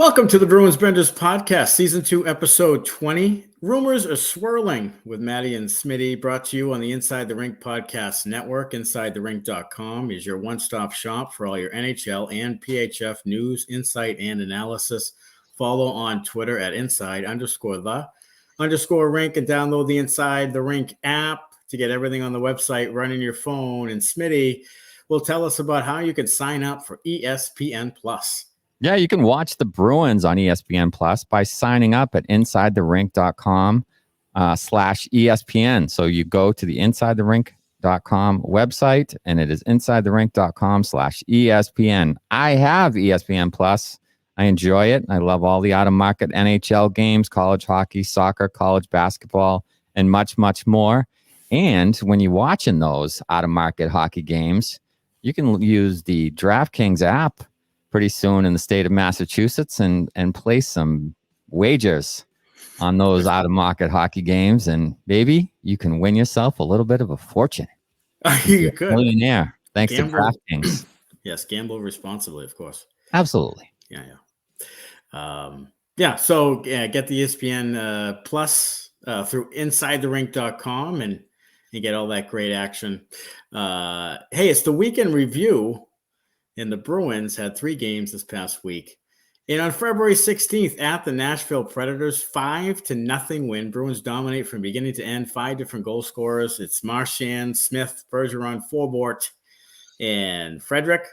Welcome to the Bruins Benders podcast, season 2, episode 20. Rumors are swirling with Maddie and Smitty, brought to you on the Inside the Rink podcast network. InsideTheRink.com is your one-stop shop for all your NHL and PHF news, insight, and analysis. Follow on Twitter at Inside_the_Rink and download the Inside the Rink app to get everything on the website running your phone. And Smitty will tell us about how you can sign up for ESPN Plus. Yeah, you can watch the Bruins on ESPN Plus by signing up at InsideTheRink.com /ESPN. So you go to the InsideTheRink.com website, and it is InsideTheRink.com /ESPN. I have ESPN Plus. I enjoy it. I love all the out-of-market NHL games, college hockey, soccer, college basketball, and much, much more. And when you're watching those out-of-market hockey games, you can use the DraftKings app pretty soon in the state of Massachusetts and place some wagers on those out-of-market hockey games. And maybe you can win yourself a little bit of a fortune. You could. Millionaire, thanks Gamble. to DraftKings. Yes, gamble responsibly, of course. Absolutely. Yeah. So get the ESPN Plus through InsideTheRink.com and you get all that great action. Hey, it's the weekend review, and the Bruins had 3 games this past week. And on February 16th at the Nashville Predators, 5-0 win. Bruins dominate from beginning to end. 5 different goal scorers. It's Marchand, Smith, Bergeron, Forbort, and Frederick.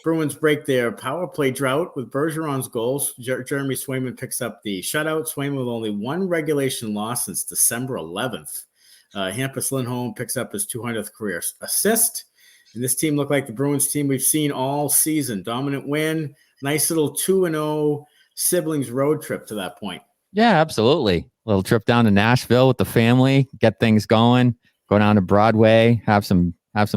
Bruins break their power play drought with Bergeron's goals. Jeremy Swayman picks up the shutout. Swayman with only 1 regulation loss since December 11th. Hampus Lindholm picks up his 200th career assist. And this team looked like the Bruins team we've seen all season. Dominant win. Nice little 2-0 siblings road trip to that point. Yeah, absolutely. Little trip down to Nashville with the family, get things going, go down to Broadway, have some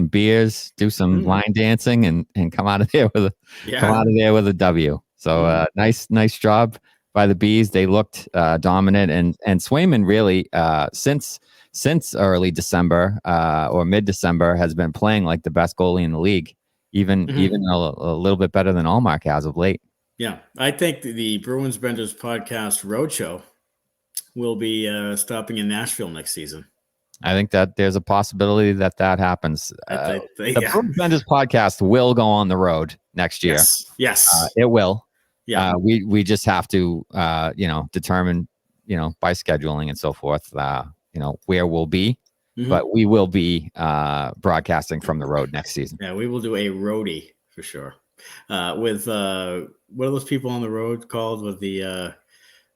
beers, do some line dancing, and come out of there with a W. So nice job by the Bees. They looked dominant, and Swayman really since early December or mid-December has been playing like the best goalie in the league, even a little bit better than Allmark has of late. Yeah, I think the Bruins Benders podcast roadshow will be stopping in Nashville next season. I think that there's a possibility that happens. The Bruins Benders podcast will go on the road next year. Yes. It will. Yeah. We just have to determine by scheduling and so forth where we'll be, but we will be broadcasting from the road next season. Yeah, we will do a roadie for sure. With what are those people on the road called? With the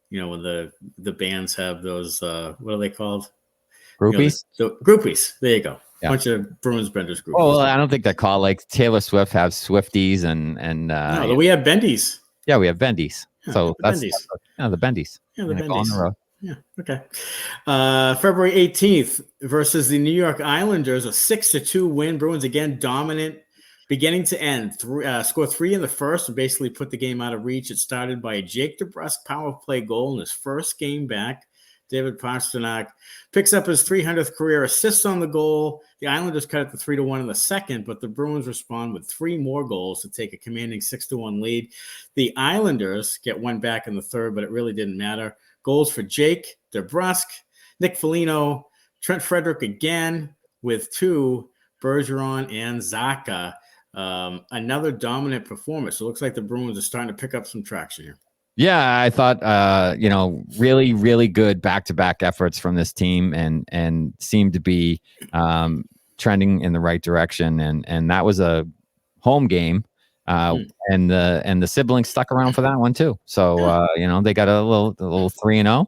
when the bands have those what are they called? Groupies. Groupies. There you go. Yeah. Bunch of Bruins Benders groupies. Well, I don't think they're called like Taylor Swift have Swifties and no, we have Bendies. Yeah, we have Bendies. Yeah, so the that's Bendies. the Bendies. Yeah, the Bendies. On the road. Yeah. Okay. February 18th versus the New York Islanders, a 6-2 win. Bruins again dominant, beginning to end. Score 3 in the first and basically put the game out of reach. It started by a Jake DeBrusk power play goal in his first game back. David Pastrnak picks up his 300th career assist on the goal. The Islanders cut it to 3-1 in the second, but the Bruins respond with 3 more goals to take a commanding 6-1 lead. The Islanders get one back in the third, but it really didn't matter. Goals for Jake DeBrusk, Nick Foligno, Trent Frederick again with 2, Bergeron and Zacha. Another dominant performance. It looks like the Bruins are starting to pick up some traction here. Yeah, I thought, really, really good back-to-back efforts from this team and seemed to be trending in the right direction. And that was a home game. And the siblings stuck around for that one too. So, they got a little 3-0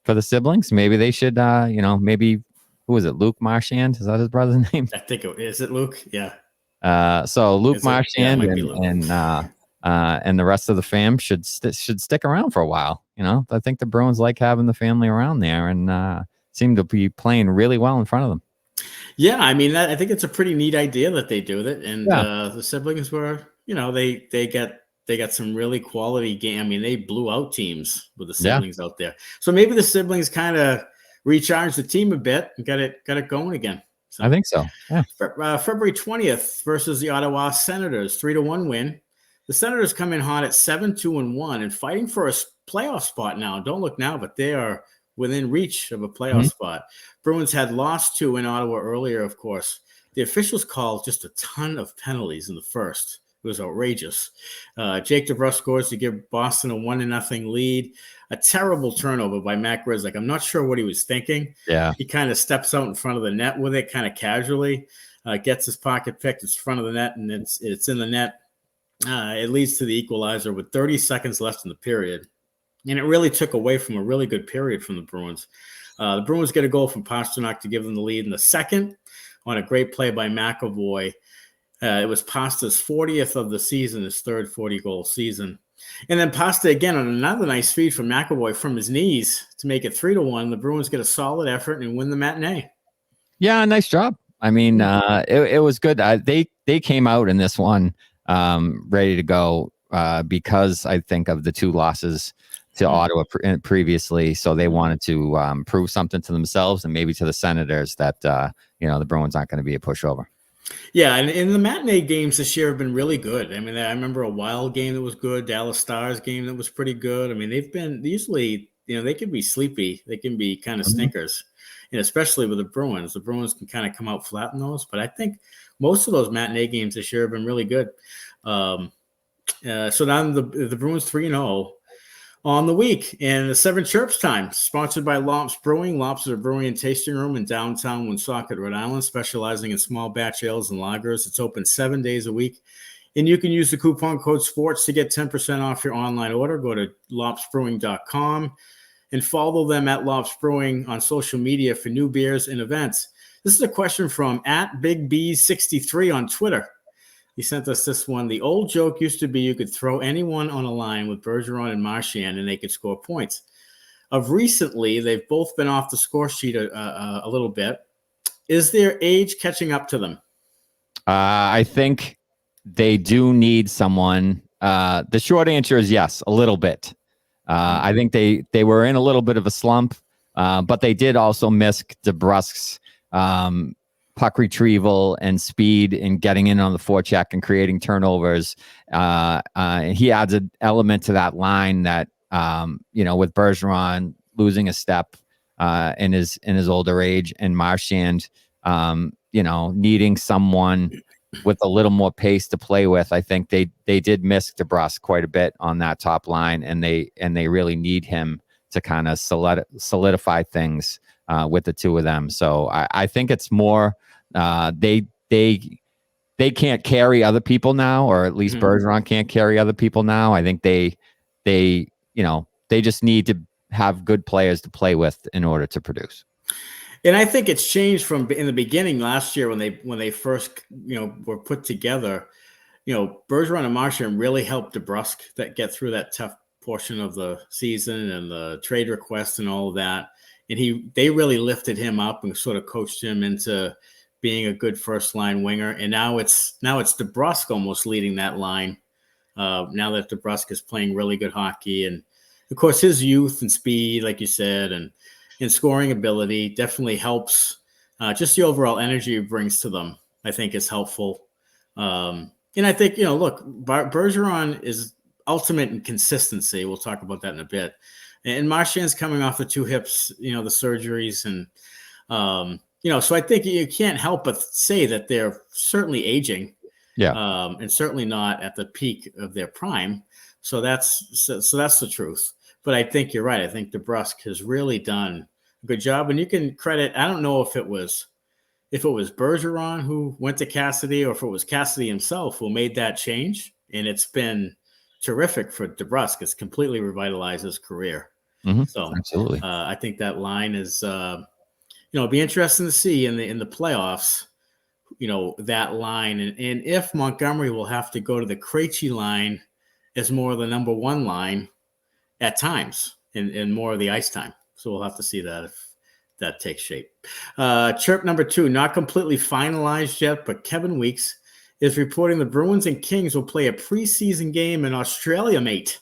for the siblings. Maybe they should, maybe, who was it? Luke Marchand? Is that his brother's name? I think is it Luke? Yeah. So Luke Marchand and the rest of the fam should stick around for a while. I think the Bruins like having the family around there and seem to be playing really well in front of them. Yeah, I mean, I think it's a pretty neat idea that they do that. And the siblings were, they got some really quality game. I mean, they blew out teams with the siblings out there. So maybe the siblings kind of recharged the team a bit and got it going again. So, I think so. Yeah. February 20th versus the Ottawa Senators, 3-1 win. The Senators come in hot at 7-2-1 and fighting for a playoff spot now. Don't look now, but they are within reach of a playoff spot. Bruins had lost to in Ottawa earlier, of course. The officials called just a ton of penalties in the first. It was outrageous. Jake DeBrusk scores to give Boston a 1-0 lead. A terrible turnover by Matt Grzelcyk. I'm not sure what he was thinking. Yeah. He kind of steps out in front of the net with it, kind of casually. Gets his pocket picked. It's front of the net, and it's in the net. It leads to the equalizer with 30 seconds left in the period. And it really took away from a really good period from the Bruins. The Bruins get a goal from Pastrnak to give them the lead in the second on a great play by McAvoy. It was Pasta's 40th of the season, his third 40-goal season. And then Pasta again on another nice feed from McAvoy from his knees to make it 3-1. The Bruins get a solid effort and win the matinee. Yeah, nice job. I mean, it was good. They came out in this one ready to go because I think of the two losses to Ottawa previously. So they wanted to prove something to themselves and maybe to the Senators that, the Bruins aren't going to be a pushover. Yeah, and the matinee games this year have been really good. I mean, I remember a Wild game that was good, Dallas Stars game that was pretty good. I mean, they've been usually, they can be sleepy. They can be kind of stinkers, and especially with the Bruins. The Bruins can kind of come out flat in those. But I think most of those matinee games this year have been really good. So now the Bruins 3-0 on the week. And the 7 Chirps time, sponsored by Lops Brewing. Lops is a brewing and tasting room in downtown Woonsocket, Rhode Island, specializing in small batch ales and lagers. It's open 7 days a week. And you can use the coupon code SPORTS to get 10% off your online order. Go to lopsbrewing.com and follow them at Lops Brewing on social media for new beers and events. This is a question from @BigB63 on Twitter. He sent us this one. The old joke used to be you could throw anyone on a line with Bergeron and Marchand and they could score points. Of recently, they've both been off the score sheet a little bit. Is their age catching up to them? I think they do need someone. The short answer is yes, a little bit. I think they were in a little bit of a slump, but they did also miss DeBrusk's puck retrieval and speed and getting in on the forecheck and creating turnovers. He adds an element to that line that, with Bergeron losing a step in his older age and Marchand, needing someone with a little more pace to play with. I think they did miss DeBrusk quite a bit on that top line, and they really need him to kind of solidify things with the two of them. So I think it's more they can't carry other people now, or at least Bergeron can't carry other people now. I think they just need to have good players to play with in order to produce. And I think it's changed from in the beginning last year when they first were put together. Bergeron and Marchand really helped DeBrusk get through that tough portion of the season and the trade request and all of that. And they really lifted him up and sort of coached him into being a good first line winger. And now it's DeBrusk almost leading that line. Now that DeBrusk is playing really good hockey, and of course his youth and speed, like you said, and scoring ability definitely helps. Just the overall energy he brings to them, I think, is helpful. And I think Bergeron is ultimate in consistency. We'll talk about that in a bit. And Marchand's coming off the 2 hips, the surgeries. And, so I think you can't help but say that they're certainly aging. Yeah. And certainly not at the peak of their prime. So that's the truth. But I think you're right. I think DeBrusk has really done a good job. And you can credit, I don't know if it was Bergeron who went to Cassidy or if it was Cassidy himself who made that change. And it's been terrific for DeBrusk. It's completely revitalized his career. So absolutely. I think that line is, be interesting to see in the playoffs, that line. And if Montgomery will have to go to the Krejci line as more of the number 1 line at times and more of the ice time. So we'll have to see that if that takes shape. Chirp number 2, not completely finalized yet, but Kevin Weeks is reporting the Bruins and Kings will play a preseason game in Australia, mate,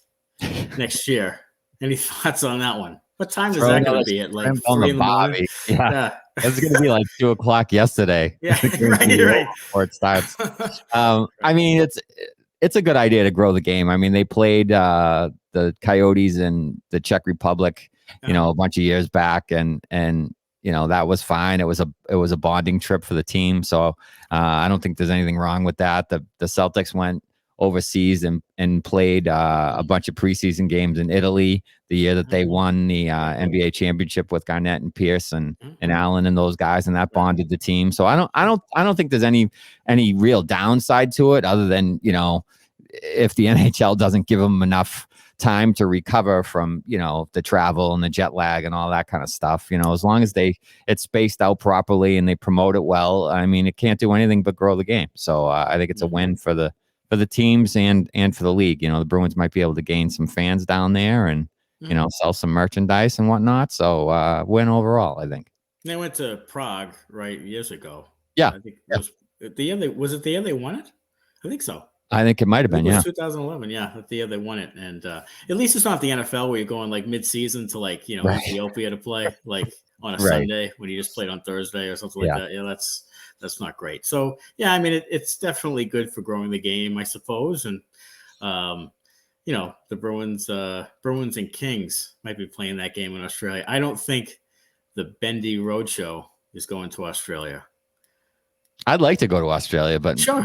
next year. Any thoughts on that one? What time is that going to be? At like 3 in the morning? Yeah. It's going to be like 2:00 yesterday. Yeah, right. Before it starts. I mean, it's a good idea to grow the game. I mean, they played the Coyotes in the Czech Republic, a bunch of years back, and that was fine. It was a bonding trip for the team, so I don't think there's anything wrong with that. The Celtics went overseas and played a bunch of preseason games in Italy the year that they won the NBA championship with Garnett and Pierce and Allen and those guys, and that bonded the team. So I don't think there's any real downside to it, other than if the NHL doesn't give them enough time to recover from the travel and the jet lag and all that kind of stuff. As long as it's spaced out properly and they promote it well, I mean, it can't do anything but grow the game. So I think it's a win for the teams and for the league. The Bruins might be able to gain some fans down there and sell some merchandise and whatnot. So win overall, I think. They went to Prague years ago. Yeah, I think it was it the year they won it? I think so. I think it might have been, it was 2011, the year they won it. And at least it's not the NFL where you're going mid-season to Ethiopia to play on a Sunday when you just played on Thursday or something like that. Yeah, that's not great. So I mean it's definitely good for growing the game, I suppose. And the Bruins and Kings might be playing that game in Australia. I don't think the Bendy Roadshow is going to Australia. I'd like to go to Australia, but sure.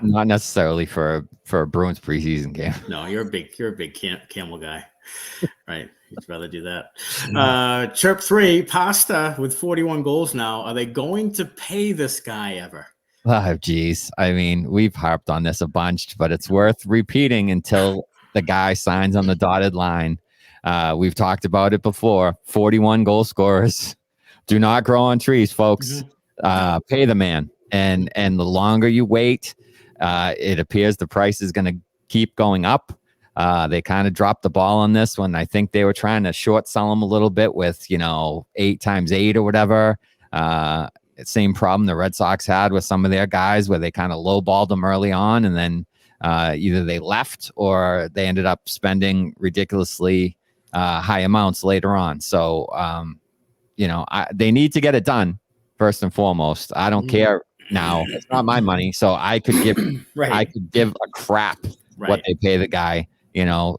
Not necessarily for a Bruins preseason game. No, you're a big camel guy, right? You'd rather do that. Chirp 3, Pasta with 41 goals now. Are they going to pay this guy ever? Oh, geez. I mean, we've harped on this a bunch, but it's worth repeating until the guy signs on the dotted line. We've talked about it before. 41 goal scorers do not grow on trees, folks. Pay the man. And the longer you wait, it appears the price is going to keep going up. They kind of dropped the ball on this one. I think they were trying to short sell him a little bit with 8 times 8 or whatever. Same problem the Red Sox had with some of their guys, where they kind of lowballed them early on, and then either they left or they ended up spending ridiculously high amounts later on. So they need to get it done first and foremost. I don't care. Now it's not my money, so I could give I could give a crap what they pay the guy,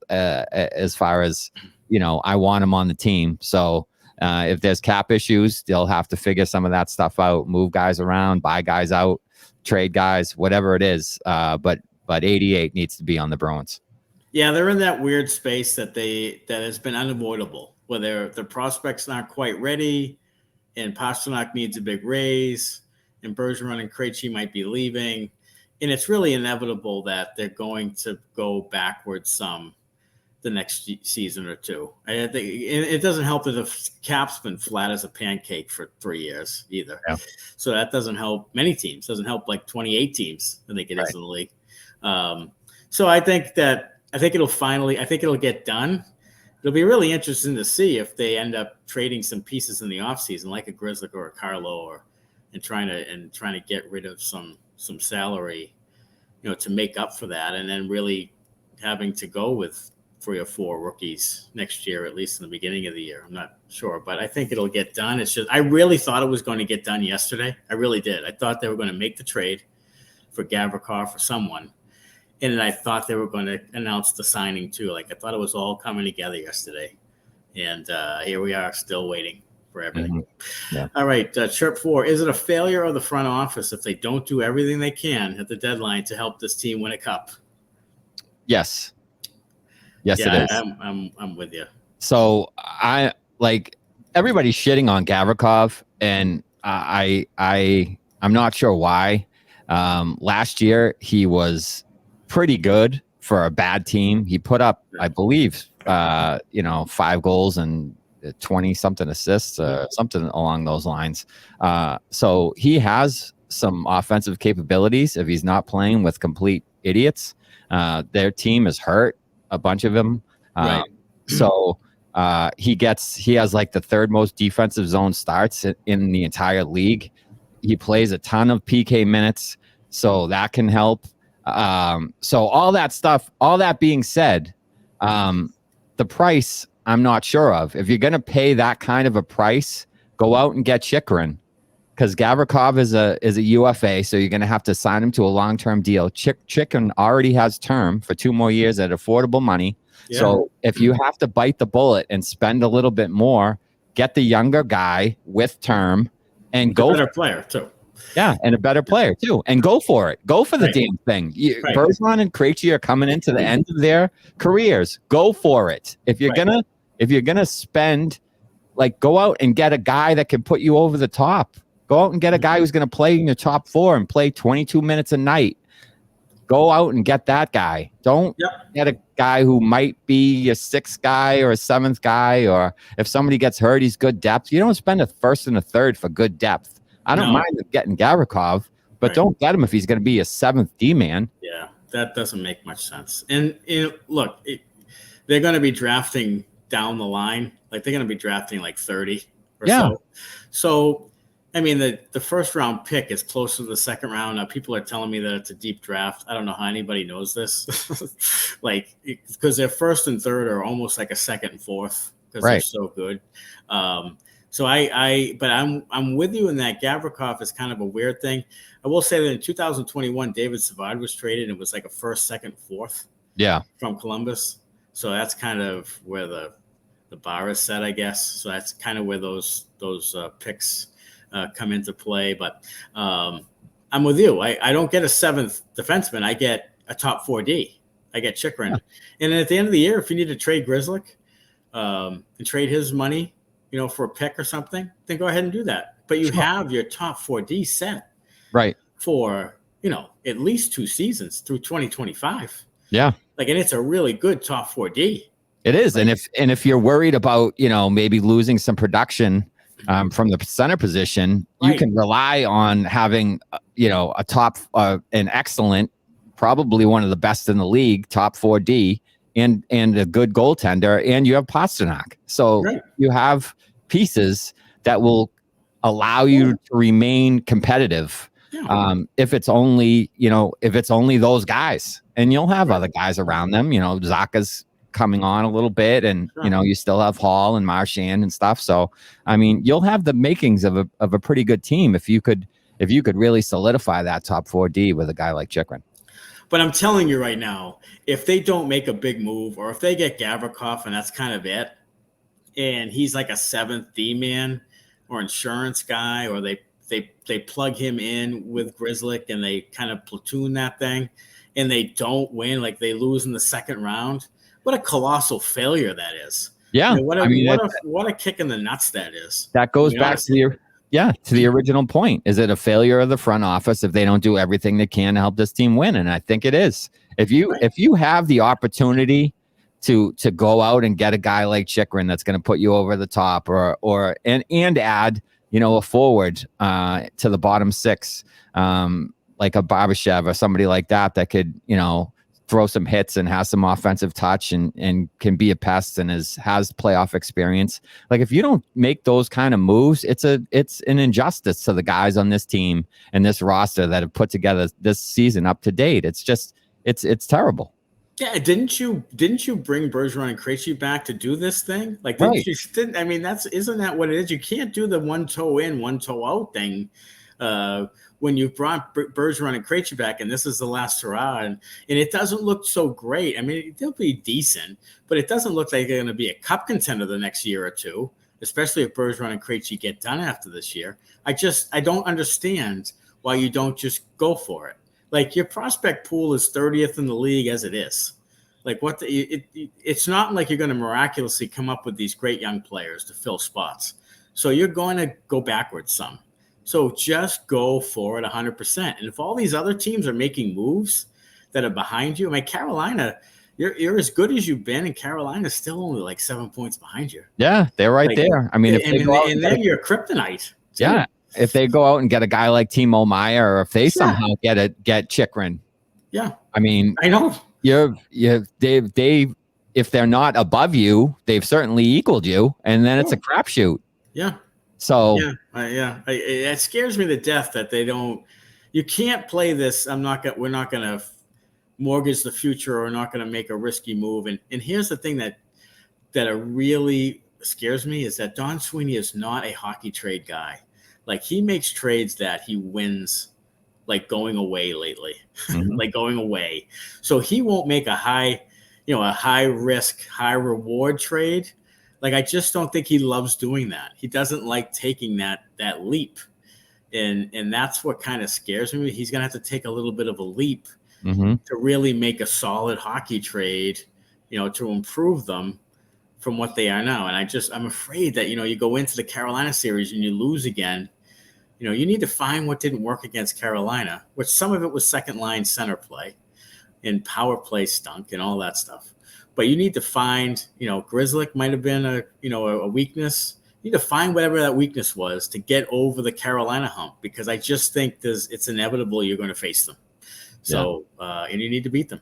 as far as I want him on the team. So if there's cap issues, they'll have to figure some of that stuff out, move guys around, buy guys out, trade guys, whatever it is. But 88 needs to be on the Bruins. Yeah, they're in that weird space that has been unavoidable, where their prospect's not quite ready, and Pastrnak needs a big raise, and Bergeron and Krejci might be leaving. And it's really inevitable that they're going to go backwards some the next season or two. I think it doesn't help that the cap's been flat as a pancake for 3 years either. Yeah. So that doesn't help many teams. Doesn't help 28 teams, I think it is in the league. So I think it'll get done. It'll be really interesting to see if they end up trading some pieces in the offseason, like a Grizzly or a Carlo, and trying to get rid of some salary, to make up for that, and then really having to go with 3 or 4 rookies next year, at least in the beginning of the year. I'm not sure, but I think it'll get done. It's just I really thought it was going to get done yesterday. I really did. I thought they were going to make the trade for Gavrikov for someone, and then I thought they were going to announce the signing too. I thought it was all coming together yesterday, and here we are still waiting for everything. Yeah. All right, Chirp 4. Is it a failure of the front office if they don't do everything they can at the deadline to help this team win a cup? Yes. Yes, it is. I'm with you. So everybody's shitting on Gavrikov, and I'm not sure why. Last year he was pretty good for a bad team. He put up, I believe, 5 goals and 20 something assists, something along those lines. So he has some offensive capabilities if he's not playing with complete idiots. Their team is hurt, a bunch of them. So he has the 3rd most defensive zone starts in the entire league. He plays a ton of PK minutes, so that can help. So all that stuff, all that being said, the price I'm not sure of. If you're going to pay that kind of a price, go out and get Chychrun. because Gavrikov is a UFA, so you're going to have to sign him to a long-term deal. Chicken already has term for 2 more years at affordable money. Yeah. So if you have to bite the bullet and spend a little bit more, get the younger guy with term and go. A better player too. Yeah, and a better player too, and go for it. Go for the damn thing. Right. Bergeron and Krejci are coming into the end of their careers. Go for it. If you're gonna spend, like, go out and get a guy that can put you over the top. Go out and get a guy who's gonna play in your top 4 and play 22 minutes a night. Go out and get that guy. Don't get a guy who might be your 6th guy or a 7th guy, or if somebody gets hurt, he's good depth. You don't spend a 1st and a 3rd for good depth. I don't mind getting Gavrikov, but don't get him if he's going to be a 7th D man. Yeah, that doesn't make much sense. And look, they're going to be drafting down the line. Like, they're going to be drafting like 30 or so. So, I mean, the first round pick is close to the second round. Now, people are telling me that it's a deep draft. I don't know how anybody knows this. Like, because their 1st and 3rd are almost like a 2nd and 4th because they're so good. So but I'm with you in that Gavrikov is kind of a weird thing. I will say that in 2021, David Savard was traded and it was like a 1st, 2nd, 4th. Yeah. From Columbus. So that's kind of where the bar is set, I guess. So that's kind of where those picks come into play. But I'm with you. I don't get a 7th defenseman. I get a top 4D. I get Chychrun. Yeah. And at the end of the year, if you need to trade Grzelcyk and trade his money, for a pick or something, then go ahead and do that. But you have your top 4D set for, at least 2 seasons through 2025. Yeah. Like, and it's a really good top 4D. It is. Like, and if you're worried about, maybe losing some production from the center position, you can rely on having, a top, an excellent, probably one of the best in the league, top 4D and a good goaltender, and you have Pastrnak. So you have pieces that will allow you to remain competitive. If it's only those guys, and you'll have other guys around them. Zacha's coming on a little bit, and you still have Hall and Marchand and stuff. So I mean, you'll have the makings of a pretty good team if you could really solidify that top 4D with a guy like Chychrun. But I'm telling you right now, if they don't make a big move, or if they get Gavrikov and that's kind of it, and he's like a 7th D man or insurance guy, or they plug him in with Grzelcyk and they kind of platoon that thing, and they don't win, like they lose in the 2nd round, what a colossal failure that is. Yeah. What a kick in the nuts that is. That goes back to the original point. Is it a failure of the front office if they don't do everything they can to help this team win? And I think it is. If you have the opportunity to go out and get a guy like Chychrun that's going to put you over the top, or add a forward to the bottom 6, like a Barbashev or somebody like that could throw some hits and has some offensive touch and can be a pest and has playoff experience. Like, if you don't make those kind of moves, it's an injustice to the guys on this team and this roster that have put together this season up to date. It's just it's terrible. Yeah, didn't you bring Bergeron and Krejci back to do this thing? Like, isn't that what it is? You can't do the one toe in, one toe out thing when you brought Bergeron and Krejci back, and this is the last hurrah, and it doesn't look so great. I mean, they'll be decent, but it doesn't look like they're going to be a cup contender the next year or two, especially if Bergeron and Krejci get done after this year. I don't understand why you don't just go for it. Like, your prospect pool is 30th in the league as it is. Like, it's not like you're going to miraculously come up with these great young players to fill spots. So you're going to go backwards some. So just go for it 100%. And if all these other teams are making moves that are behind you, I mean, Carolina, you're as good as you've been, and Carolina's still only like 7 points behind you. Yeah, they're right there. I mean, they're your kryptonite. Too. Yeah. If they go out and get a guy like Timo Meier, or if they somehow get Chychrun. Yeah. I mean, I know. If they're not above you, they've certainly equaled you, and then it's a crapshoot. Yeah. So it scares me to death that they don't. You can't play this. We're not going to mortgage the future, or not going to make a risky move. And here's the thing that really scares me is that Don Sweeney is not a hockey trade guy. like he makes trades that he wins, like going away lately, like going away. So he won't make a high risk, high reward trade. Like I just don't think he loves doing that. He doesn't like taking that leap. And that's what kind of scares me. He's gonna have to take a little bit of a leap to really make a solid hockey trade, to improve them from what they are now. And I'm afraid that, you go into the Carolina series and you lose again. You need to find what didn't work against Carolina, which some of it was second line center play and power play stunk and all that stuff. But you need to find, Grzelcyk might have been a weakness. You need to find whatever that weakness was to get over the Carolina hump, because I just think it's inevitable you're going to face them. So, and you need to beat them.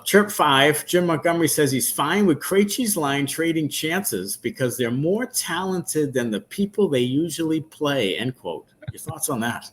Chirp 5, Jim Montgomery says he's fine with Krejci's line trading chances because they're more talented than the people they usually play, end quote. Your thoughts on that?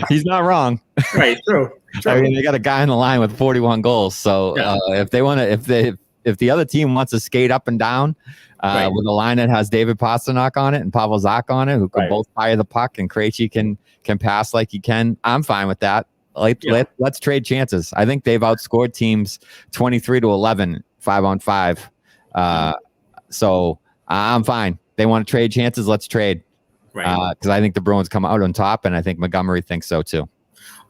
He's not wrong. Right, true. I mean, they got a guy in the line with 41 goals. So if they want to, if the other team wants to skate up and down with a line that has David Pastrnak on it and Pavel Zak on it, who can both fire the puck, and Krejci can pass like he can, I'm fine with that. Let's trade chances. I think they've outscored teams 23-11, 5-on-5. So I'm fine. They want to trade chances. Let's trade. Because I think the Bruins come out on top, and I think Montgomery thinks so too.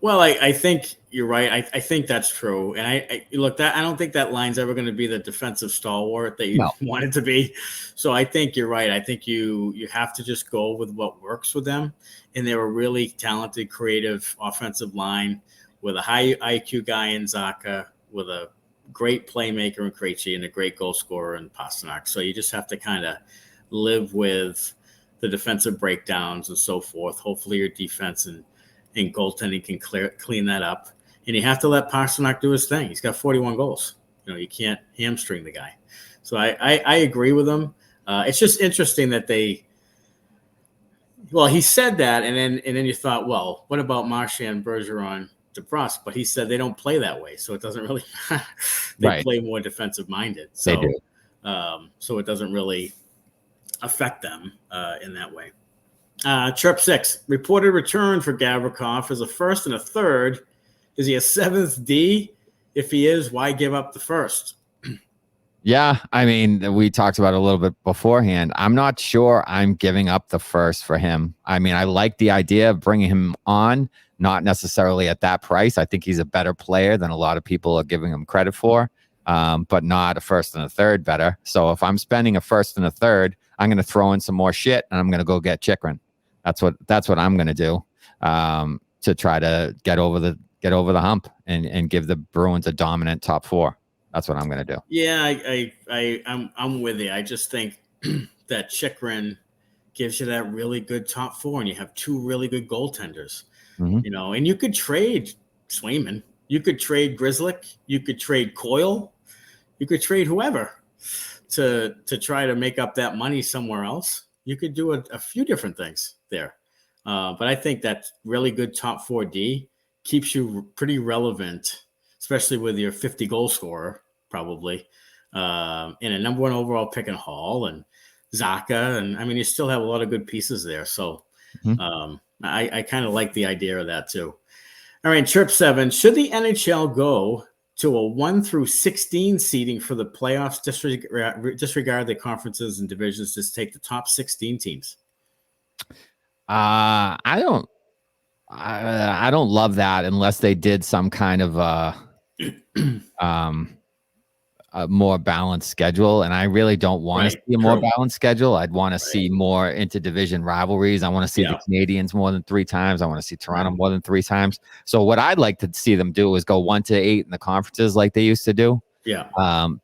Well, I think you're right. I think that's true. And I don't think that line's ever going to be the defensive stalwart that you want it to be. So I think you're right. I think you have to just go with what works with them. And they're a really talented, creative offensive line with a high IQ guy in Zacha, with a great playmaker in Krejci, and a great goal scorer in Pastrnak. So you just have to kind of live with the defensive breakdowns and so forth. Hopefully your defense and goaltending can clean that up. And you have to let Pastrnak do his thing. He's got 41 goals. You can't hamstring the guy. So I agree with him. It's just interesting that he said that, and then you thought, well, what about Marchand, Bergeron, DeBrusque? But he said they don't play that way, so it doesn't really matter. They play more defensive minded. So, they do. So it doesn't really affect them in that way. Chirp 6, reported return for Gavrikov as a first and a third. Is he a 7th D? If he is, why give up the first? Yeah, I mean, we talked about it a little bit beforehand. I'm not sure I'm giving up the first for him. I mean, I like the idea of bringing him on, not necessarily at that price. I think he's a better player than a lot of people are giving him credit for, but not a first and a third better. So if I'm spending a first and a third, I'm going to throw in some more shit, and I'm going to go get Chychrun. That's what I'm going to do to try to get over the hump and give the Bruins a dominant top 4. That's what I'm going to do. Yeah, I'm with you. I just think that Chychrun gives you that really good top 4, and you have 2 really good goaltenders. And you could trade Swayman, you could trade Grzelcyk, you could trade Coyle, you could trade whoever to try to make up that money somewhere else. You could do a few different things there. But I think that really good top 4D keeps you pretty relevant, especially with your 50 goal scorer, probably, and a number 1 overall pick in Hall and Zacha. And I mean, you still have a lot of good pieces there. So I kind of like the idea of that too. All right, Chirp 7, should the NHL go to a 1-16 seeding for the playoffs, disregard the conferences and divisions, just take the top 16 teams? I don't love that unless they did some kind of a more balanced schedule, and I really don't want to see a more balanced schedule. I'd want to see more interdivision rivalries. I want to see the Canadians more than 3 times. I want to see Toronto more than 3 times. So what I'd like to see them do is go 1-8 in the conferences like they used to do.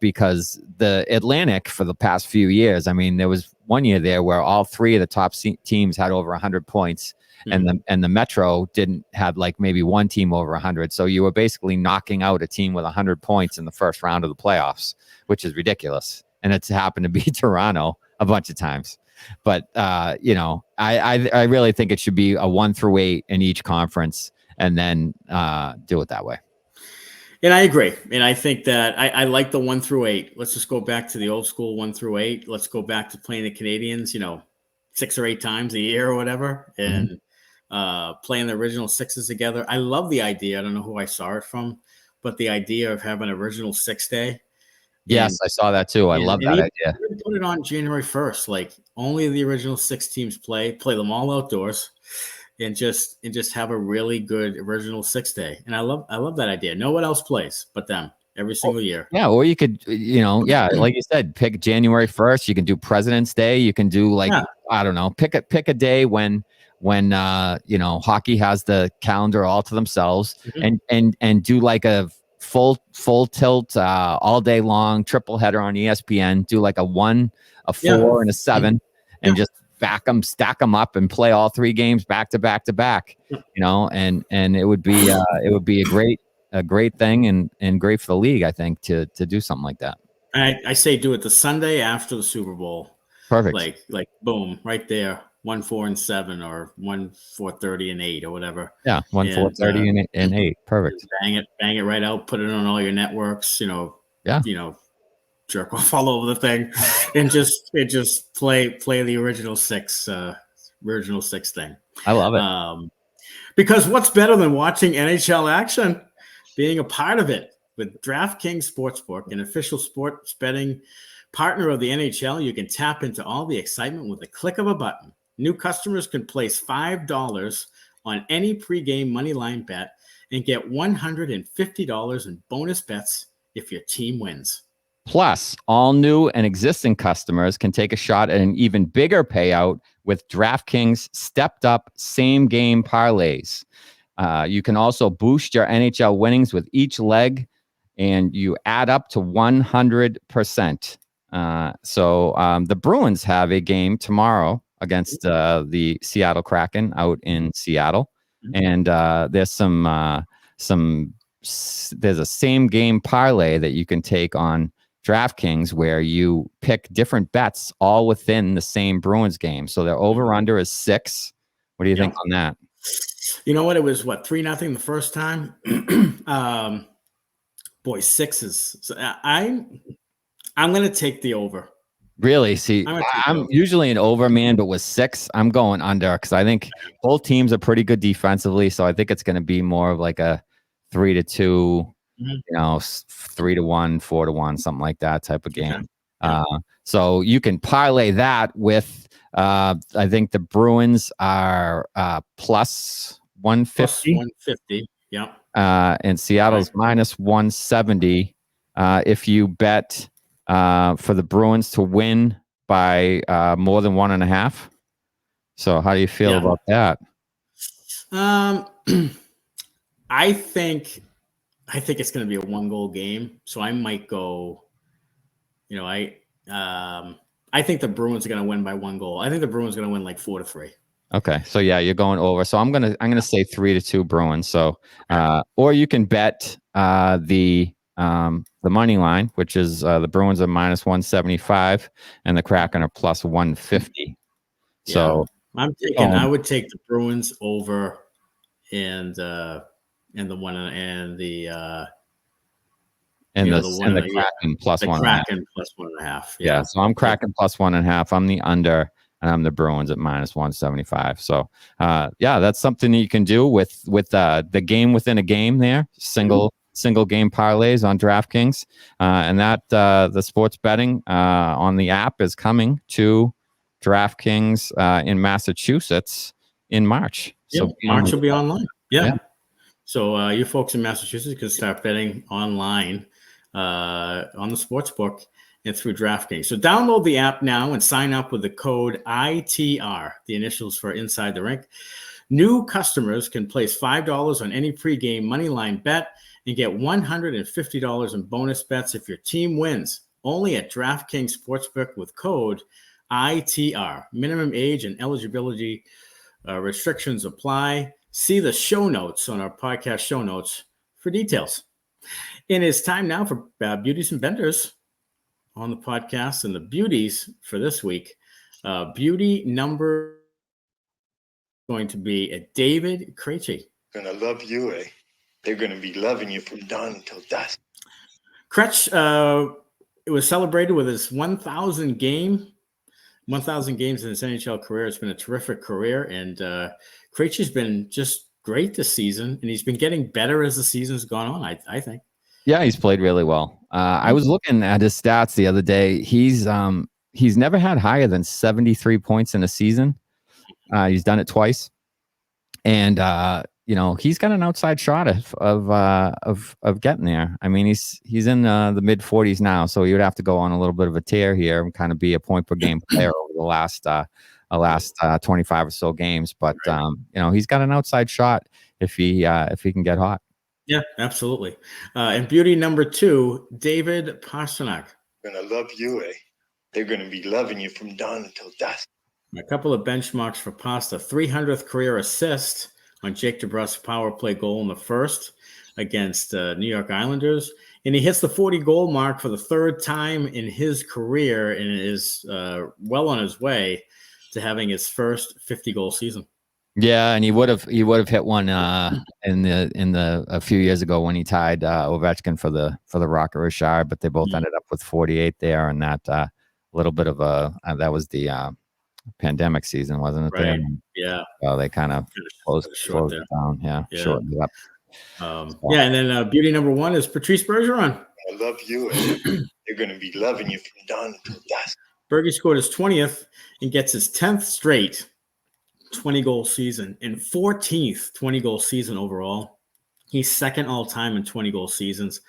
Because the Atlantic for the past few years, I mean, there was one year there where all 3 of the top teams had over 100 points. And the Metro didn't have like maybe 1 team over 100. So you were basically knocking out a team with 100 points in the first round of the playoffs, which is ridiculous. And it's happened to be Toronto a bunch of times. But, I really think it should be a 1-8 in each conference, and then do it that way. And I agree. And I think that I like the 1-8. Let's just go back to the old school 1-8. Let's go back to playing the Canadians, 6 or 8 times a year or whatever, and playing the original sixes together. I love the idea. I don't know who I saw it from, but the idea of having an original 6 day. Yes, I saw that too. I love that idea. Even put it on January 1st, like only the original 6 teams play them all outdoors, and just have a really good original 6 day. And I love that idea. No one else plays but them every single year. Yeah, or you could, like you said, pick January 1st. You can do President's Day. You can do I don't know, pick a day when hockey has the calendar all to themselves, and do like a full tilt all day long triple header on ESPN. Do like a 1, a 4, and a 7, and just stack them up and play all 3 games back to back to back. And it would be a great thing and great for the league, I think, to do something like that. I say do it the Sunday after the Super Bowl. Perfect. Like boom, right there. 1, 4, and 7, or 1, 4, 30, and 8, or whatever. Yeah, 1, 4, 30, and 8. Perfect. Bang it right out. Put it on all your networks. Jerk off all over the thing, and just play the original 6 thing. I love it. Because what's better than watching NHL action? Being a part of it with DraftKings Sportsbook, an official sports betting partner of the NHL. You can tap into all the excitement with the click of a button. New customers can place $5 on any pregame moneyline bet and get $150 in bonus bets if your team wins. Plus, all new and existing customers can take a shot at an even bigger payout with DraftKings stepped up same game parlays. You can also boost your NHL winnings with each leg, and you add up to 100%. So the Bruins have a game tomorrow against the Seattle Kraken out in Seattle, and there's there's a same game parlay that you can take on DraftKings where you pick different bets all within the same Bruins game. So their over/under is 6. What do you think on that? You know what? It was 3-0 the first time. Boy, 6 is. So I'm going to take the over. Really? See, I'm usually an over man, but with 6, I'm going under because I think both teams are pretty good defensively. So I think it's going to be more of like a 3-2, 3-1, 4-1, something like that type of game. So you can parlay that with, I think the Bruins are plus 150. Plus 150. Yeah. And Seattle's minus 170. If you bet for the Bruins to win by more than 1.5. So how do you feel about that? I think it's going to be a 1-goal game. So I might go, I think the Bruins are going to win by 1 goal. I think the Bruins are going to win like 4-3. Okay. So yeah, you're going over. So I'm going to say 3-2 Bruins. So, or you can bet the money line, which is the Bruins are minus 175 and the Kraken are plus 150. So I would take the Bruins over and the Kraken plus 1.5. Kraken plus 1.5. Yeah. So I'm Kraken plus 1.5. I'm the under, and I'm the Bruins at minus 175. So that's something that you can do with the game within a game there. Single game parlays on DraftKings, and that the sports betting on the app is coming to DraftKings in Massachusetts in March. So March will be online. Yeah. So you folks in Massachusetts can start betting online on the sports book and through DraftKings. So download the app now and sign up with the code ITR, the initials for Inside the Rink. New customers can place $5 on any pregame moneyline bet and get $150 in bonus bets if your team wins. Only at DraftKings Sportsbook with code ITR. Minimum age and eligibility restrictions apply. See the show notes on our podcast show notes for details. And it's time now for Beauties and Benders on the podcast, and the beauties for this week. Beauty number going to be a David Krejci. Gonna love you, eh? They're gonna be loving you from dawn until dusk. Krejci, it was celebrated with his 1,000 game 1,000 games in his NHL career. It's been a terrific career, and Krejci's been just great this season, and he's been getting better as the season's gone on, I think. Yeah, he's played really well. I was looking at his stats the other day. He's never had higher than 73 points in a season. He's done it twice, and he's got an outside shot of getting there. I mean, he's in the mid 40s now, so he would have to go on a little bit of a tear here and kind of be a point per game player over the last 25 or so games. But he's got an outside shot if he can get hot. Yeah, absolutely. And beauty number 2, David Pastrnak. Gonna love you, eh? They're gonna be loving you from dawn until dusk. A couple of benchmarks for Pasta. 300th career assist on Jake DeBrusk's power play goal in the first against New York Islanders. And he hits the 40-goal mark for the 3rd time in his career and is well on his way to having his first 50-goal season. Yeah, and he would have hit one in the a few years ago when he tied Ovechkin for the Rocket Richard, but they both ended up with 48 there, and that little bit of that was the pandemic season, wasn't it? Right. There? Yeah. Well, they kind of closed it down. Yeah. Shortened it up. And then beauty number 1 is Patrice Bergeron. I love you, eh? They're gonna be loving you from dawn until dusk. Bergie scored his 20th and gets his 10th straight 20-goal season and 14th 20-goal season overall. He's second all time in 20-goal seasons.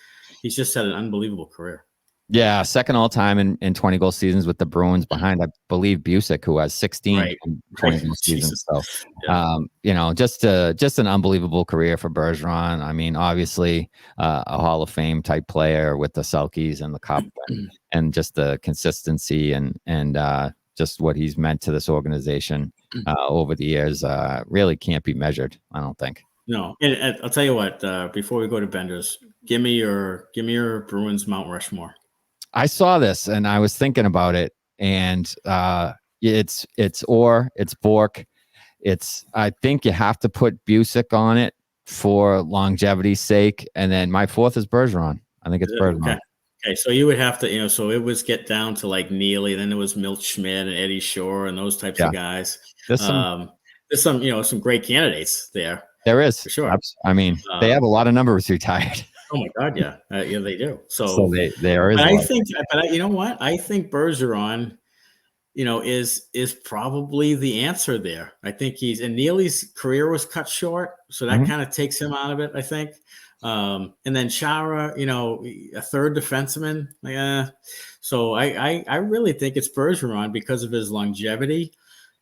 He's just had an unbelievable career. Yeah, second all time in 20-goal seasons with the Bruins behind, I believe, Busick, who has 16 20-goal seasons. So, just an unbelievable career for Bergeron. I mean, obviously, a Hall of Fame type player with the Selkies and the Cup, and just the consistency and just what he's meant to this organization over the years really can't be measured, I don't think. No, and I'll tell you what. Before we go to Benders, give me your Bruins Mount Rushmore. I saw this and I was thinking about it, and it's Orr, it's Bork, I think you have to put Busick on it for longevity's sake, and then my 4th is Bergeron. I think it's Bergeron. Okay, so you would have to, so it was get down to like Neely, then there was Milt Schmidt and Eddie Shore and those types of guys. There's some great candidates there. There is, for sure. I mean, they have a lot of numbers retired. Oh my God, yeah, yeah, they do. So there is. I think, but you know what? I think Bergeron, is probably the answer there. I think and Neely's career was cut short, so that kind of takes him out of it, I think. And then Chara, a third defenseman. So I really think it's Bergeron because of his longevity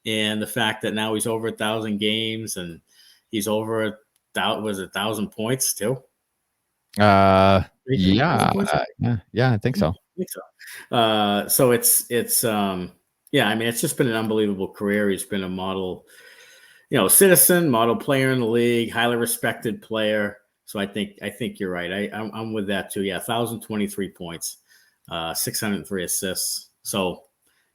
and the fact that now he's over 1,000 games and he's over 1,000 points too. Yeah, I think so. So it's I mean, it's just been an unbelievable career. He's been a model, citizen, model player in the league, highly respected player. So I think you're right. I'm with that too. Yeah, 1,023 points, 603 assists. So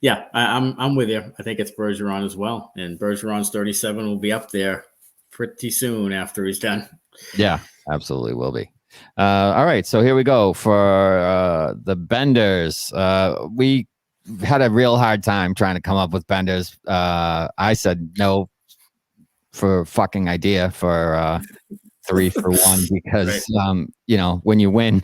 yeah, I'm with you. I think it's Bergeron as well, and Bergeron's 37 will be up there pretty soon after he's done. Yeah, absolutely will be. All right, so here we go for the Benders. We had a real hard time trying to come up with Benders. I said no for fucking idea for 3 for 1 because when you win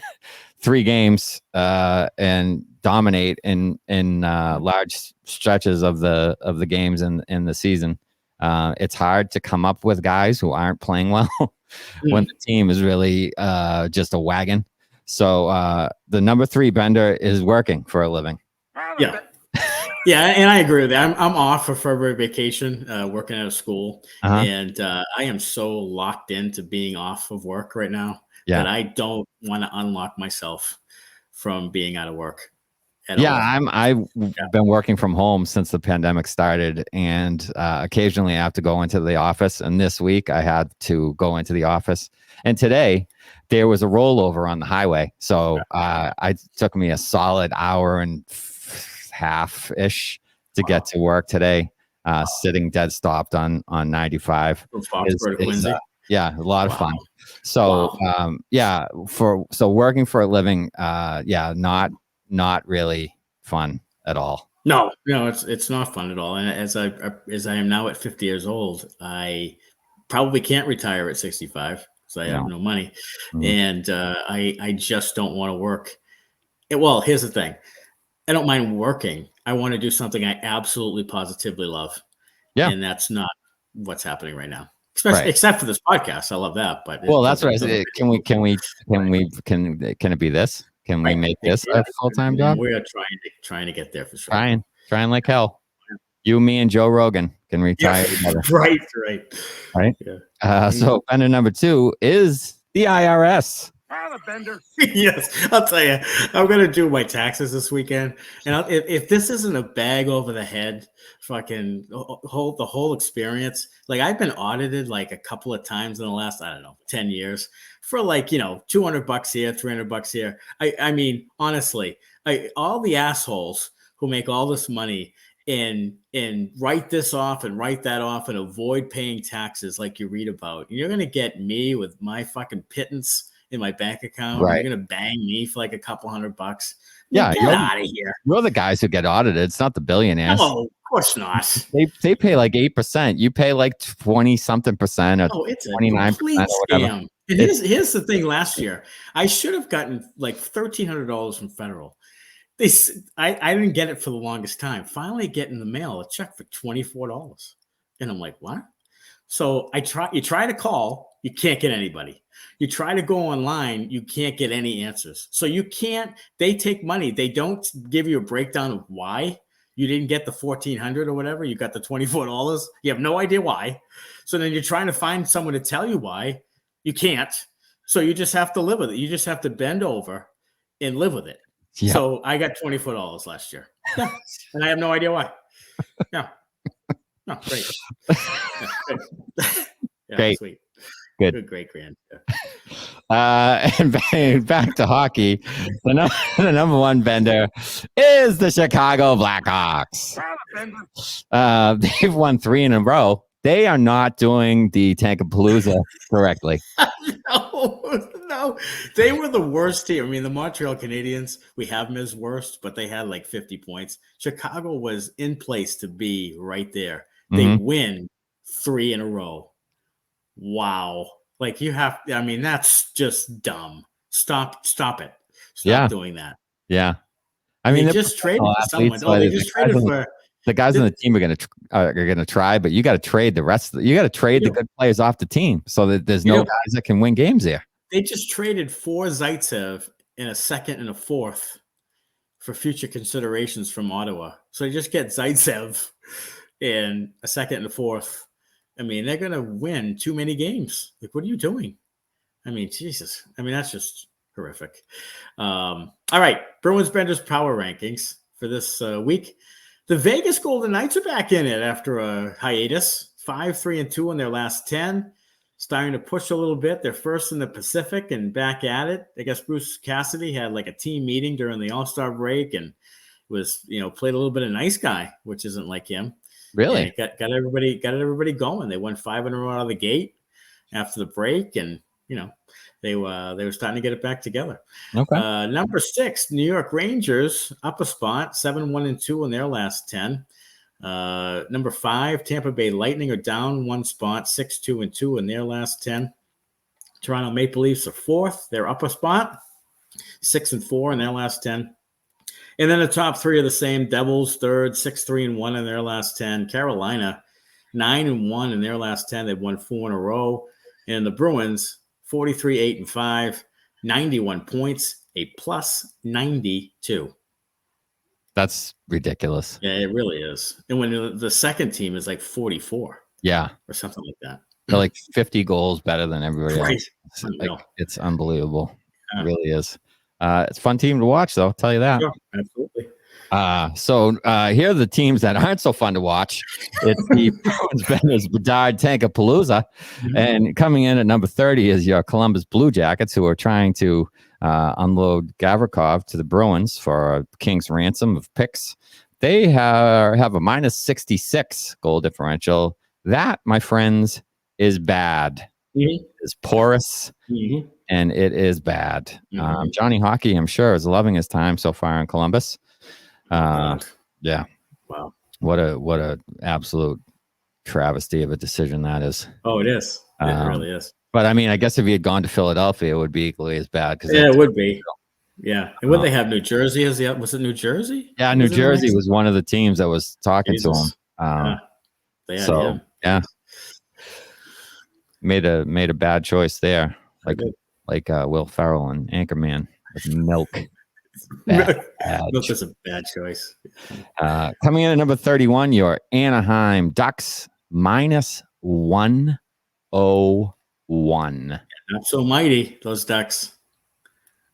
3 games and dominate in large stretches of the games in the season, it's hard to come up with guys who aren't playing well when the team is really just a wagon. So the number 3 Bender is working for a living. Yeah. Yeah, and I agree with that. I'm off for February vacation, working at a school, and I am so locked into being off of work right now that I don't want to unlock myself from being out of work. I've been working from home since the pandemic started, and occasionally I have to go into the office. And this week I had to go into the office, and today there was a rollover on the highway, so it took me a solid hour and half-ish to get to work today, sitting dead stopped on 95. A lot of fun. So working for a living, not really fun at all. No, it's not fun at all. And as I am now at 50 years old, I probably can't retire at 65 because I have no money, and I just don't want to work. Well, here's the thing: I don't mind working. I want to do something I absolutely positively love, and that's not what's happening right now. Especially except for this podcast, I love that. But that's what I said. Can it be this? Can we make this a full-time job? We are trying to get there for sure. Trying like hell. You, me, and Joe Rogan can retire together. Right. Yeah. So bender number 2 is the IRS. Bender. Yes, I'll tell you, I'm gonna do my taxes this weekend, and if this isn't a bag over the head, fucking the whole experience. Like I've been audited like a couple of times in the last 10 years for like $200 here, $300 here. I mean honestly, all the assholes who make all this money and write this off and write that off and avoid paying taxes like you read about. You're gonna get me with my fucking pittance in my bank account. Right. You're gonna bang me for like a couple $100. Yeah, get out of here. You're the guys who get audited. It's not the billionaires. No, of course not. They pay like 8%. You pay like 20-something% or it's 29% complete scam. And here's the thing. Last year, I should have gotten like $1,300 from federal. I didn't get it for the longest time. Finally, get in the mail a check for $24, and I'm like, what? So you try to call, you can't get anybody. You try to go online, you can't get any answers. So they take money. They don't give you a breakdown of why you didn't get the $1,400 or whatever. You got the $24. You have no idea why. So then you're trying to find someone to tell you why. You can't. So you just have to live with it. You just have to bend over and live with it. Yeah. So I got $24 last year. Yeah. And I have no idea why. Yeah. No, great. Yeah, great. Sweet. Good. Great grand. Yeah. And back to hockey. The number 1 bender is the Chicago Blackhawks. They've won 3 in a row. They are not doing the Tankapalooza correctly. No. They were the worst team. I mean, the Montreal Canadiens, we have them as worst, but they had like 50 points. Chicago was in place to be right there. They win 3 in a row. Wow. Like that's just dumb. Stop it. Stop doing that. Yeah. I mean, they just traded for someone. They just traded for the guys on the team are gonna try, but you got to trade the rest. You got to trade the good players off the team so that there's no guys that can win games there. They just traded for Zaitsev in a second and a fourth for future considerations from Ottawa. So they just get Zaitsev in a second and a fourth. I mean, they're gonna win too many games. Like, what are you doing? I mean, Jesus. I mean, that's just horrific. All right, Bruins Benders power rankings for this week. The Vegas Golden Knights are back in it after a hiatus. 5-3-2 in their last 10. Starting to push a little bit. They're first in the Pacific and back at it. I guess Bruce Cassidy had like a team meeting during the All-Star break and was, played a little bit of nice guy, which isn't like him. Really? Got everybody going. They won 5 in a row out of the gate after the break, and they were starting to get it back together. Okay. Number 6, New York Rangers, up a spot, 7-1-2 in their last 10. Number 5, Tampa Bay Lightning are down 1 spot, 6-2-2 in their last 10. Toronto Maple Leafs are 4th. They're up a spot, 6-4 in their last 10. And then the top 3 are the same. Devils 3rd, 6-3-1 in their last 10. Carolina 9-1 in their last 10. They've won 4 in a row. And the Bruins 43-8-5, 91 points, a plus 92. That's ridiculous. Yeah, it really is. And when the second team is like 44. Yeah. Or something like that. They're like 50 goals better than everybody else. It's unbelievable. Yeah. It really is. It's a fun team to watch, though. I'll tell you that. Sure, absolutely. So here are the teams that aren't so fun to watch. It's the Bruins, Benders, Bedard, Tankapalooza. And coming in at number 30 is your Columbus Blue Jackets, who are trying to unload Gavrikov to the Bruins for a king's ransom of picks. They have a minus 66 goal differential. That, my friends, is bad. It's porous. And it is bad. Johnny Hockey, I'm sure, is loving his time so far in Columbus. Yeah. Wow. What a absolute travesty of a decision that is. Oh, it is. It really is. But I mean, I guess if he had gone to Philadelphia, it would be equally as bad. Yeah, it would be. Yeah. And would they have New Jersey as the, was it New Jersey? Yeah, New Jersey was one of the teams that was talking to him. They had So him. yeah, made a bad choice there, like Will Ferrell and Anchorman with Milk. Milk is a bad choice. Coming in at number 31, your Anaheim Ducks -101. Not so mighty, those Ducks.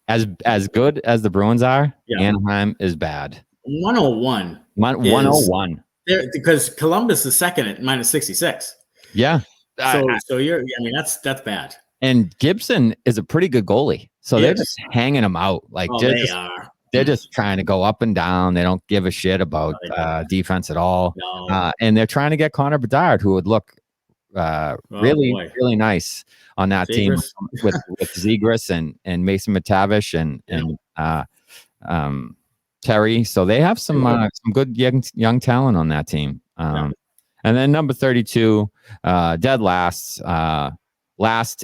As good as the Bruins are, Anaheim is bad. 101. 101. Because Columbus is second at -66. Yeah. So you're. I mean, that's bad. And Gibson is a pretty good goalie, so they're just hanging him out. Like they're just trying to go up and down. They don't give a shit about defense at all. No. And they're trying to get Connor Bedard, who would look really nice on that team with Zegras and Mason Matavish and Terry. So they have some good young talent on that team. And then number 32, dead last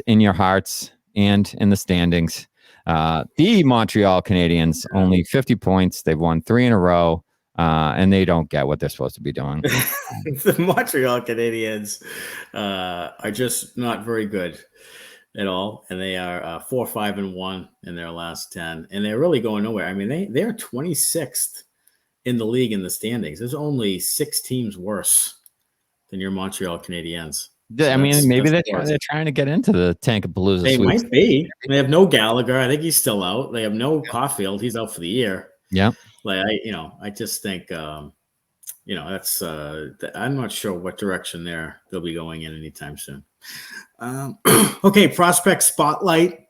in your hearts and in the standings. The Montreal Canadiens, only 50 points. They've won 3 in a row, and they don't get what they're supposed to be doing. The Montreal Canadiens are just not very good at all, and they are 4-5-1 in their last 10, and they're really going nowhere. I mean, they're 26th in the league in the standings. There's only 6 teams worse than your Montreal Canadiens. So I mean, maybe they're trying to get into the Tankapalooza. They might be. They have no Gallagher. I think he's still out. They have no Caulfield. He's out for the year. Yeah. Like I just think, that's. I'm not sure what direction they'll be going in anytime soon. Okay, prospect spotlight,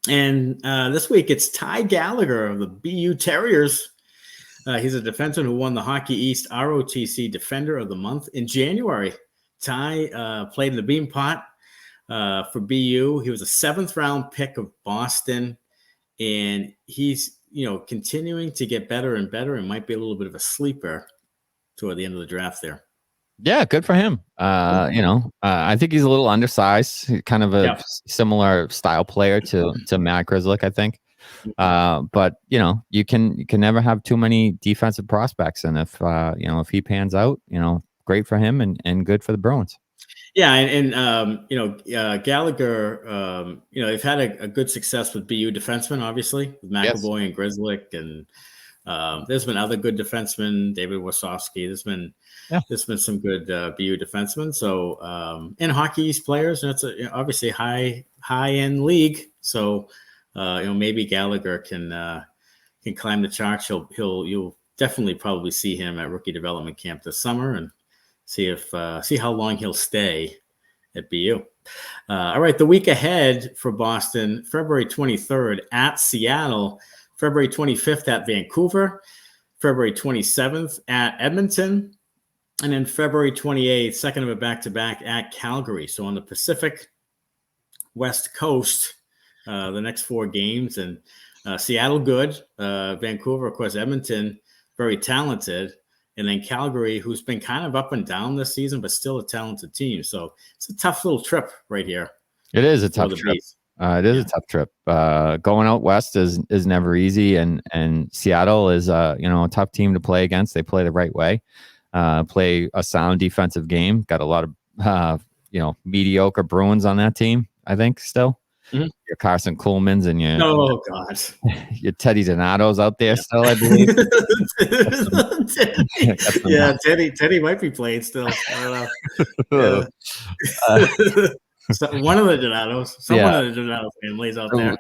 and this week it's Ty Gallagher of the BU Terriers. He's a defenseman who won the Hockey East ROTC Defender of the Month in January. Ty played in the Beanpot for BU. He was a 7th round pick of Boston, and he's continuing to get better and better, and might be a little bit of a sleeper toward the end of the draft there. Yeah, good for him. I think he's a little undersized, kind of a similar style player to Matt Grzelcyk, I think. But you can never have too many defensive prospects, and if he pans out, great for him and good for the Bruins. Yeah, and Gallagher, they've had a good success with BU defensemen, obviously, with McAvoy and Grzelcyk, and there's been other good defensemen, David Wasowski. There's been some good BU defensemen. So, and Hockey East players, and it's obviously high end league. So, maybe Gallagher can climb the charts. You'll definitely probably see him at rookie development camp this summer, and see how long he'll stay at BU. All right, the week ahead for Boston: February 23rd at Seattle, February 25th at Vancouver, February 27th at Edmonton, and then February 28th, second of a back-to-back at Calgary. So on the Pacific West Coast, the next 4 games, and Seattle good, Vancouver, of course, Edmonton, very talented, and then Calgary, who's been kind of up and down this season, but still a talented team. So it's a tough little trip right here. It is a tough trip. It is a tough trip. Going out west is never easy, and Seattle is a tough team to play against. They play the right way, play a sound defensive game. Got a lot of mediocre Bruins on that team, I think, still. Mm-hmm. Your Carson Coolmans and your Teddy Donato's out there still, I believe. Teddy might be playing still. I don't know. So one of the Donatos, someone of the Donato families out there.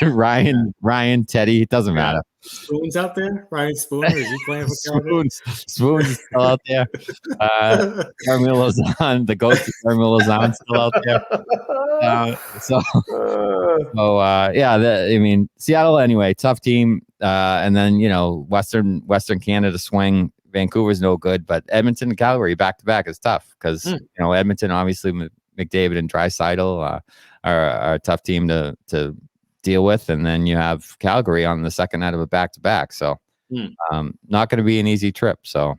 Ryan, Teddy, it doesn't matter. Spoon's out there. Ryan Spoon, is he playing for Spoon's is still out there. Carmelo Lozan, the ghost of Carmelo Lozan, still out there. Seattle anyway, tough team. And then Western Canada swing. Vancouver's no good, but Edmonton and Calgary back to back is tough because Edmonton obviously McDavid and Draisaitl are a tough team to deal with, and then you have Calgary on the second night of a back to back. So not going to be an easy trip. So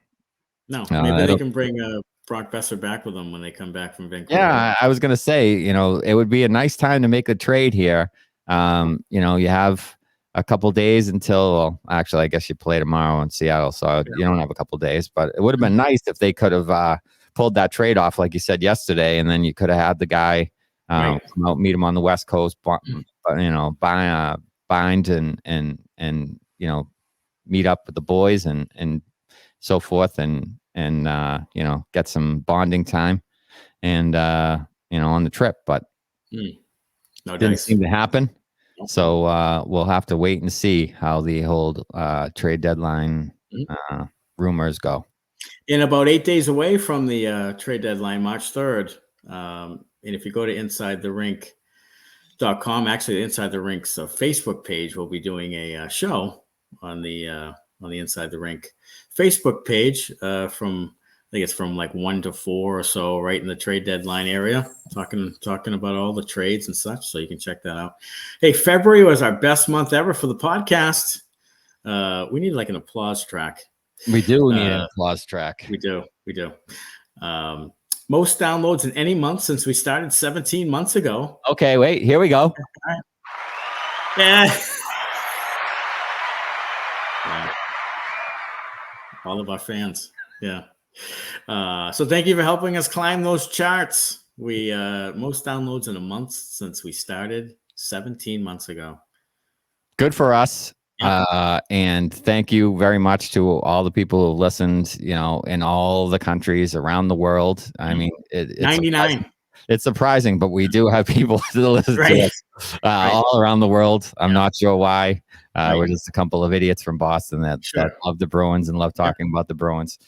No, maybe they can bring Brock Besser back with them when they come back from Vancouver. Yeah, I was going to say, it would be a nice time to make a trade here. You have a couple days until, well, actually, I guess you play tomorrow in Seattle, so you don't have a couple days, but it would have been nice if they could have pulled that trade off, like you said yesterday, and then you could have had the guy come out, meet him on the West Coast, bind and meet up with the boys and so forth, and get some bonding time and on the trip, but didn't seem to happen. So we'll have to wait and see how the whole trade deadline rumors go. In about 8 days away from the trade deadline, March 3rd, and if you go to InsideTheRink.com, actually Inside the Rink's Facebook page, we'll be doing a show on the Inside the Rink Facebook page from, I think it's from like 1 to 4 or so, right in the trade deadline area, talking about all the trades and such. So you can check that out. Hey, February was our best month ever for the podcast. We need like an applause track. We do need an applause track. We do. Most downloads in any month since we started 17 months ago. Okay, wait, here we go. Yeah. All of our fans. Yeah. So thank you for helping us climb those charts. We most downloads in a month since we started 17 months ago. Good for us. Yeah. And thank you very much to all the people who listened, in all the countries around the world. I mean, it's 99. It's surprising, but we do have people to listen to us all around the world. I'm not sure why. We're just a couple of idiots from Boston that love the Bruins and love talking about the Bruins.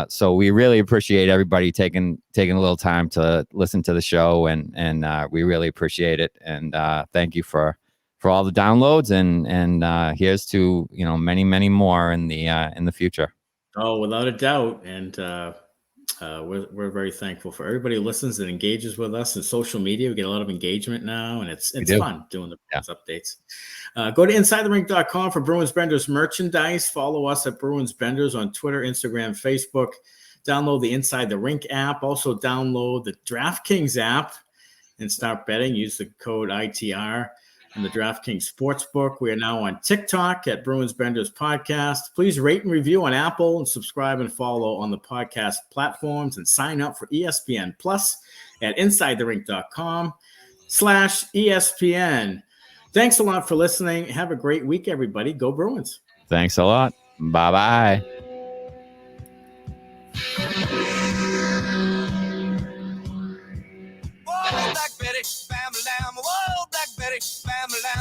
So we really appreciate everybody taking a little time to listen to the show, and we really appreciate it. And thank you for all the downloads, and here's to many, many more in the future. Oh, without a doubt. And we're very thankful for everybody who listens and engages with us in social media. We get a lot of engagement now, and it's fun doing the Bruins updates. Go to InsideTheRink.com for Bruins Benders merchandise. Follow us at Bruins Benders on Twitter, Instagram, Facebook. Download the Inside the Rink app. Also download the DraftKings app and start betting. Use the code ITR in the DraftKings Sportsbook. We are now on TikTok at Bruins Benders Podcast. Please rate and review on Apple, and subscribe and follow on the podcast platforms, and sign up for ESPN Plus at InsideTheRink.com/ESPN. Thanks a lot for listening. Have a great week, everybody. Go Bruins. Thanks a lot. Bye-bye. Whoa, Black Betty, family lamb. Whoa, Black Betty, family lamb.